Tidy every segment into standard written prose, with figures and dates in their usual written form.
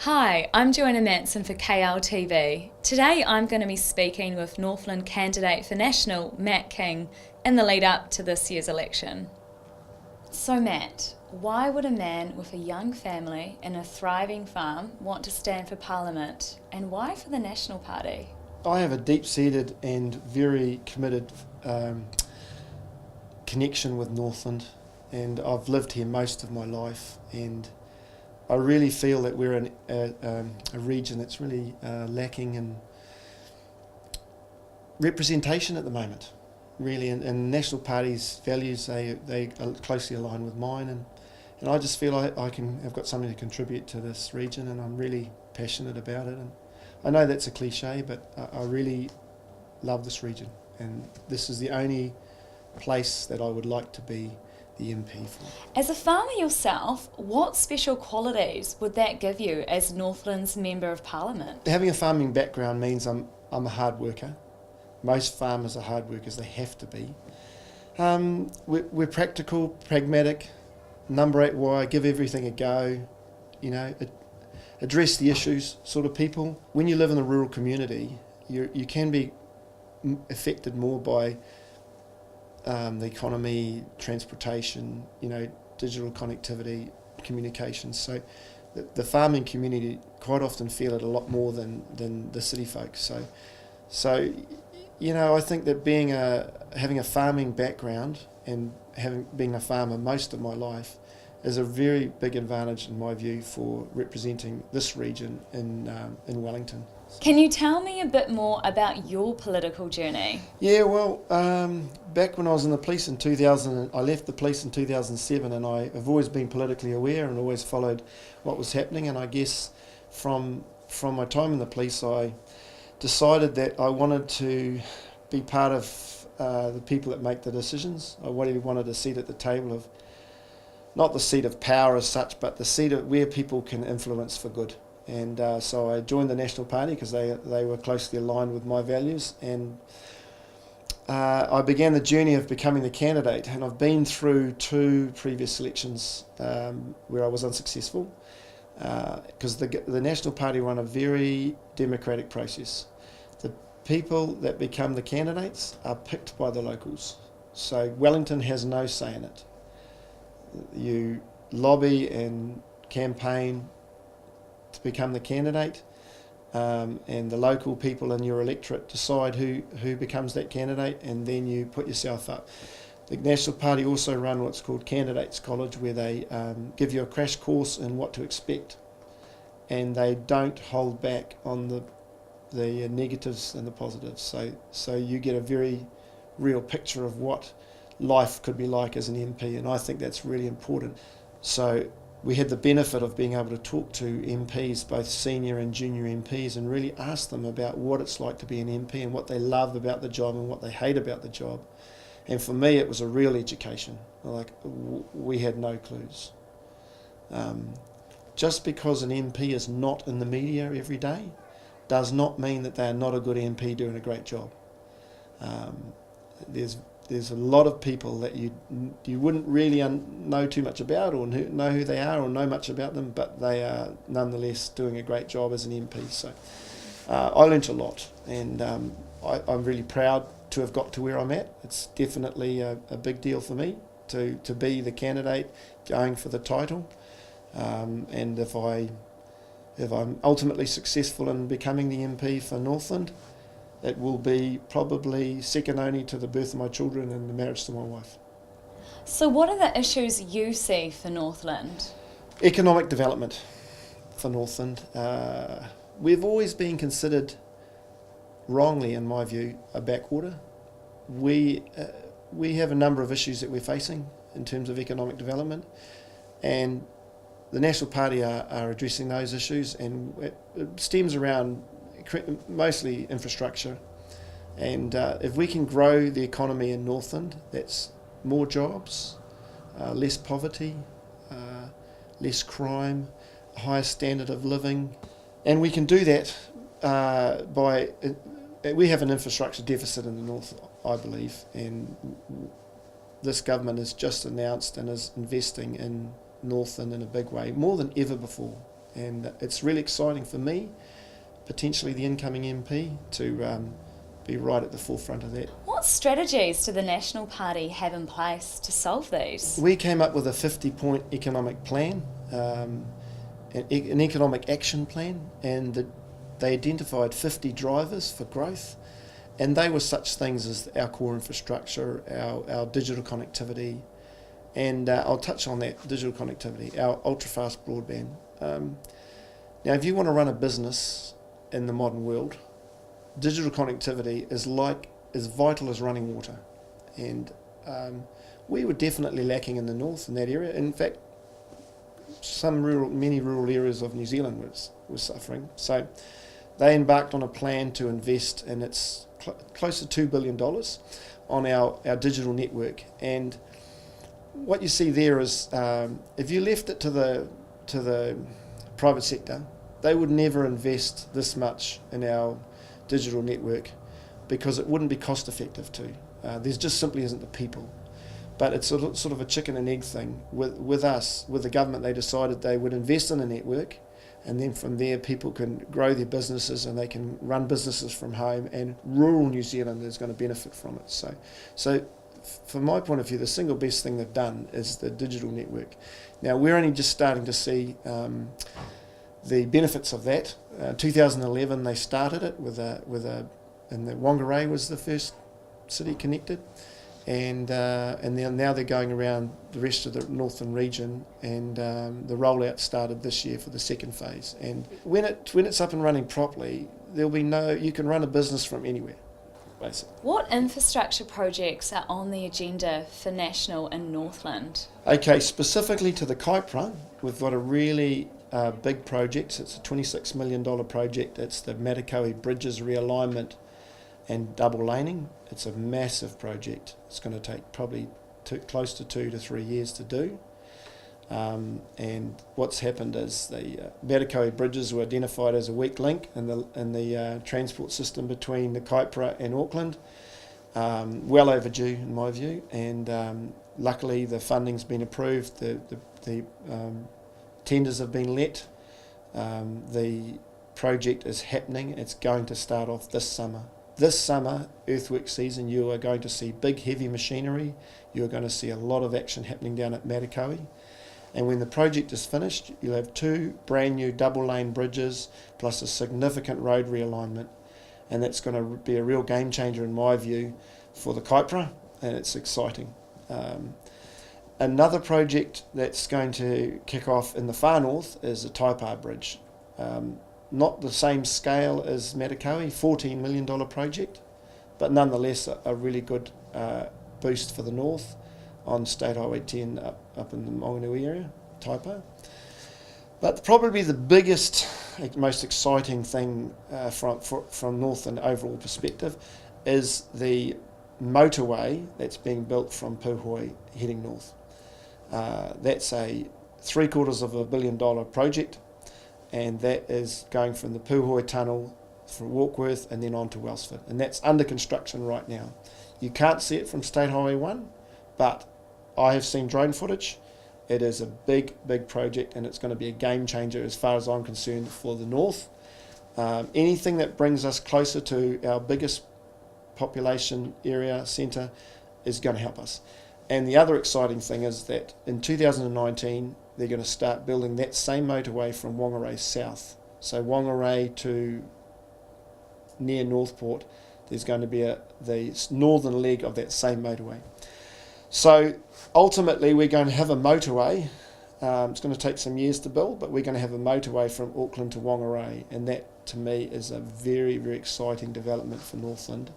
Hi, I'm Joanna Manson for KLTV. Today I'm going to be speaking with Northland candidate for National, Matt King, in the lead up to this year's election. So Matt, why would a man with a young family and a thriving farm want to stand for Parliament, and why for the National Party? I have a deep-seated and very committed connection with Northland, and I've lived here most of my life, and I really feel that we're in a region that's really lacking in representation at the moment, really, and the National Party's values, they are closely aligned with mine, and I just feel I've got something to contribute to this region, and I'm really passionate about it. And I know that's a cliche, but I really love this region, and this is the only place that I would like to be the MP for. As a farmer yourself, what special qualities would that give you as Northland's Member of Parliament? Having a farming background means I'm a hard worker. Most farmers are hard workers, they have to be. We're practical, pragmatic, number 8 why, give everything a go, address the issues sort of people. When you live in a rural community, you can be affected more by the economy, transportation, digital connectivity, communications. So the farming community quite often feel it a lot more than the city folks. So I think that having a farming background and being a farmer most of my life is a very big advantage in my view for representing this region in Wellington. Can you tell me a bit more about your political journey? Yeah, well, back when I was in the police in 2000, I left the police in 2007, and I have always been politically aware and always followed what was happening. And I guess from my time in the police, I decided that I wanted to be part of the people that make the decisions. I really wanted a seat at the table of, not the seat of power as such, but the seat of where people can influence for good. And so I joined the National Party because they were closely aligned with my values, and I began the journey of becoming the candidate, and I've been through 2 previous elections where I was unsuccessful because the National Party run a very democratic process. The people that become the candidates are picked by the locals, so Wellington has no say in it. You lobby and campaign to become the candidate, and the local people in your electorate decide who becomes that candidate, and then you put yourself up. The National Party also run what's called Candidates College, where they give you a crash course in what to expect, and they don't hold back on the negatives and the positives. So you get a very real picture of what life could be like as an MP, and I think that's really important. So we had the benefit of being able to talk to MPs, both senior and junior MPs, and really ask them about what it's like to be an MP and what they love about the job and what they hate about the job. And for me, it was a real education. We had no clues. Just because an MP is not in the media every day does not mean that they are not a good MP doing a great job. There's a lot of people that you wouldn't really know too much about, or know who they are, or know much about them, but they are nonetheless doing a great job as an MP. So I learnt a lot, and I'm really proud to have got to where I'm at. It's definitely a big deal for me to be the candidate going for the title, and if I'm ultimately successful in becoming the MP for Northland, it will be probably second only to the birth of my children and the marriage to my wife. So what are the issues you see for Northland? Economic development for Northland. We've always been considered, wrongly in my view, a backwater. We have a number of issues that we're facing in terms of economic development, and the National Party are addressing those issues, and it stems around mostly infrastructure, and if we can grow the economy in Northland, that's more jobs, less poverty, less crime, a higher standard of living, and we can do that we have an infrastructure deficit in the north, I believe, and this government has just announced and is investing in Northland in a big way, more than ever before. And it's really exciting for me, potentially the incoming MP, to be right at the forefront of that. What strategies do the National Party have in place to solve these? We came up with a 50-point economic plan, an economic action plan, and they identified 50 drivers for growth, and they were such things as our core infrastructure, our digital connectivity, and I'll touch on that, digital connectivity, our ultra-fast broadband. Now, if you want to run a business in the modern world, digital connectivity is vital as running water, and we were definitely lacking in the north in that area. In fact, many rural areas of New Zealand was suffering. So they embarked on a plan to invest, and it's close to $2 billion on our digital network. And what you see there is, if you left it to the private sector, they would never invest this much in our digital network because it wouldn't be cost effective to. There's just simply isn't the people. But it's sort of a chicken and egg thing. With us, with the government, they decided they would invest in a network, and then from there people can grow their businesses and they can run businesses from home, and rural New Zealand is going to benefit from it. So from my point of view, the single best thing they've done is the digital network. Now, we're only just starting to see the benefits of that. 2011 they started it and the Whangarei was the first city connected, and now they're going around the rest of the Northland region, and the rollout started this year for the second phase. And when it's up and running properly, you can run a business from anywhere, basically. What infrastructure projects are on the agenda for National in Northland? Okay, specifically to the Kaipara, we've got a really big project. It's a $26 million project. It's the Matakawi Bridges realignment and double laning. It's a massive project. It's going to take probably close to 2 to 3 years to do. And what's happened is the Matakawi Bridges were identified as a weak link in the transport system between the Kaipara and Auckland. Well overdue in my view, and luckily the funding's been approved. The tenders have been let. The project is happening. It's going to start off this summer. This summer, earthwork season, you are going to see big heavy machinery. You are going to see a lot of action happening down at Matakawi. And when the project is finished, you'll have 2 brand new double lane bridges plus a significant road realignment. And that's going to be a real game changer in my view for the Kaipara, and it's exciting. Another project that's going to kick off in the far north is the Taipa Bridge. Not the same scale as Matakawi, $14 million project, but nonetheless a really good boost for the north on State Highway 10 up in the Maunganui area, Taipa. But probably the biggest, most exciting thing from Northland overall perspective is the motorway that's being built from Puhoi heading north. That's a $750 million project, and that is going from the Puhoi tunnel from Warkworth and then on to Wellsford, and that's under construction right now. You can't see it from State Highway 1, but I have seen drone footage. It is a big project, and it's going to be a game changer as far as I'm concerned for the north. Anything that brings us closer to our biggest population area centre is going to help us. And the other exciting thing is that in 2019 they're going to start building that same motorway from Whangarei south. So Whangarei to near Northport, there's going to be the northern leg of that same motorway. So ultimately we're going to have a motorway. It's going to take some years to build, but we're going to have a motorway from Auckland to Whangarei, and that to me is a very, very exciting development for Northland,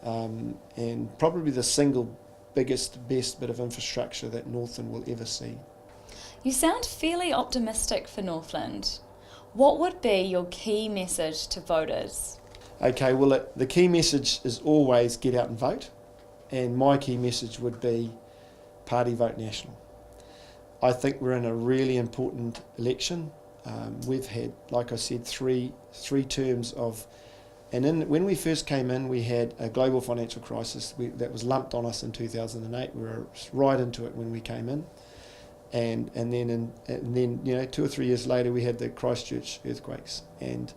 and probably the single biggest, best bit of infrastructure that Northland will ever see. You sound fairly optimistic for Northland. What would be your key message to voters? Okay, well, the key message is always get out and vote, and my key message would be party vote National. I think we're in a really important election. We've had, like I said, three terms of, when we first came in, we had a global financial crisis that was lumped on us in 2008. We were right into it when we came in. and then 2 or 3 years later we had the Christchurch earthquakes, and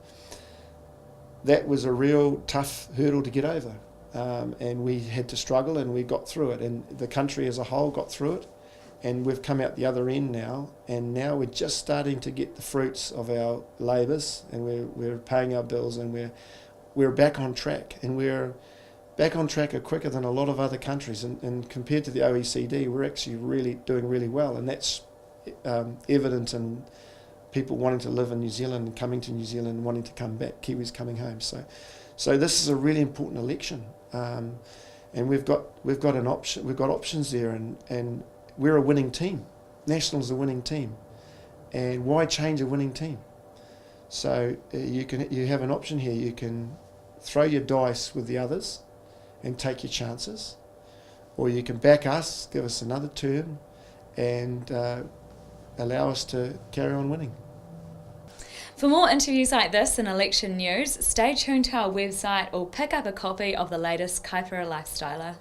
that was a real tough hurdle to get over, and we had to struggle, and we got through it, and the country as a whole got through it, and we've come out the other end now, and now we're just starting to get the fruits of our labours, and we're paying our bills, and we're back on track, and we're back on track quicker than a lot of other countries, and compared to the OECD, we're actually really doing really well, and that's evident in people wanting to live in New Zealand and coming to New Zealand and wanting to come back, Kiwis coming home. So this is a really important election, and we've got an option. We've got options there, and we're a winning team. National's a winning team, and why change a winning team? So you have an option here. You can throw your dice with the others and take your chances, or you can back us, give us another term, and allow us to carry on winning. For more interviews like this and election news, stay tuned to our website or pick up a copy of the latest Kaipara Lifestyler.